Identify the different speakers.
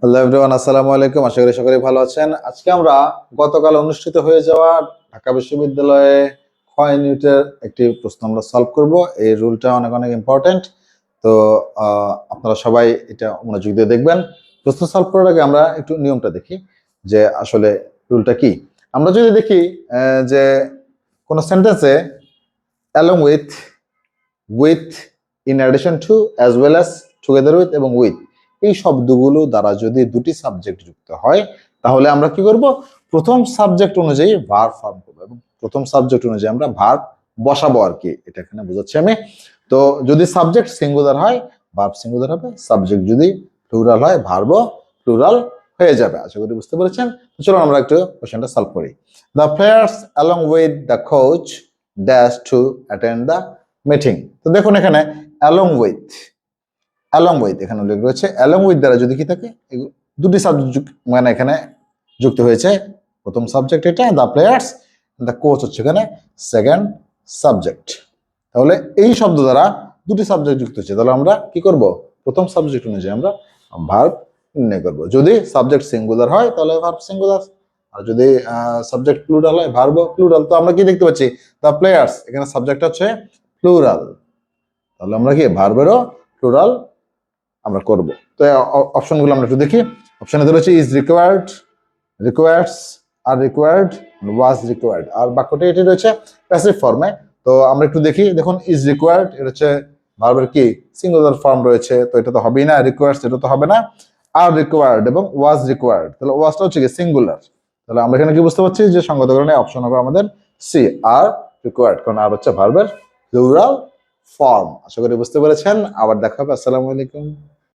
Speaker 1: Hello everyone, আসসালামু আলাইকুম। আশা করি সকলেই ভালো আছেন। আজকে আমরা গতকাল অনুষ্ঠিত হয়ে যাওয়া ঢাকা বিশ্ববিদ্যালয়ে খ ইউনিটের একটি প্রশ্ন আমরা সলভ করব। এই রুলটা অনেক অনেক ইম্পর্টেন্ট। তো আপনারা সবাই এটা মনোযোগ দিয়ে দেখবেন। প্রশ্ন সলভ করার আগে আমরা একটু নিয়মটা দেখি যে আসলে রুলটা কি। আমরা যদি দেখি যে কোনো সেন্টেন্সে along with, in addition to, as well as, together with এবং উইথ, এই শব্দগুলো দ্বারা যদি দুটি সাবজেক্ট যুক্ত হয় তাহলে আমরা কি করব, প্রথম সাবজেক্ট অনুযায়ী ভার্ব ফর্ম করবো এবং প্রথম সাবজেক্ট অনুযায়ী আমরা ভার্ব বসাবো আর কি। এটা এখানে বোঝাচ্ছি আমি। তো যদি সাবজেক্ট সিঙ্গুলার হয় ভার্ব সিঙ্গুলার হবে, সাবজেক্ট যদি প্লুরাল হয় ভার্বও প্লুরাল হয়ে যাবে। আশা করি বুঝতে পেরেছেন। তো চলো আমরা একটু কোশ্চেনটা সলভ করি। The players along with the coach dash to attend the meeting. তো দেখুন এখানে অ্যালং উইথ এখানে উল্লেখ রয়েছে। অ্যালং উইথ দ্বারা যদি কি থাকে, দুটি সাবজেক্ট মানে এখানে যুক্ত হয়েছে। প্রথম সাবজেক্ট এটা দ্য প্লেয়ার্স, দ্য কোচ হচ্ছে এখানে সেকেন্ড সাবজেক্ট। তাহলে এই শব্দ দ্বারা দুটি সাবজেক্ট যুক্ত হচ্ছে, তাহলে আমরা কি করব, প্রথম সাবজেক্ট অনুযায়ী আমরা ভার্ব নির্ণয় করব। যদি সাবজেক্ট সিঙ্গুলার হয় তাহলে ভার্ব সিঙ্গুলার, আর যদি সাবজেক্ট প্লুরাল হয় ভার্ব প্লুরাল। তো আমরা কি দেখতে পাচ্ছি, দ্য প্লেয়ার্স এখানে সাবজেক্ট হচ্ছে প্লুরাল, তাহলে আমরা কি ভার্বেরও প্লুরাল আমরা করব। তো অপশনগুলো আমরা একটু দেখি। অপশনে রয়েছে ইজ রিকোয়ার্ড, রিকোয়ার্ডস, আর রিকোয়ার্ড, ওয়াজ রিকোয়ার্ড। আর বাক্যটি এটি রয়েছে প্যাসিভ ফর্মে। তো আমরা একটু দেখি। দেখুন ইজ রিকোয়ার্ড এটা হচ্ছে ভার্বের কি সিঙ্গুলার ফর্ম রয়েছে, তো এটা তো হবেই না। রিকোয়ার্ডস এটা তো হবে না। আর রিকোয়ার্ড এবং ওয়াজ রিকোয়ার্ড, তাহলে ওয়াজটা হচ্ছে কি সিঙ্গুলার। তাহলে আমরা এখানে কি বুঝতে পারছি যে সঙ্গত কারণে অপশন হবে আমাদের সি, আর রিকোয়ার্ড, কারণ আর হচ্ছে ভার্বের প্লুরাল ফর্ম। আশা করি বুঝতে পেরেছেন। আবার দেখা হবে। আসসালামু আলাইকুম।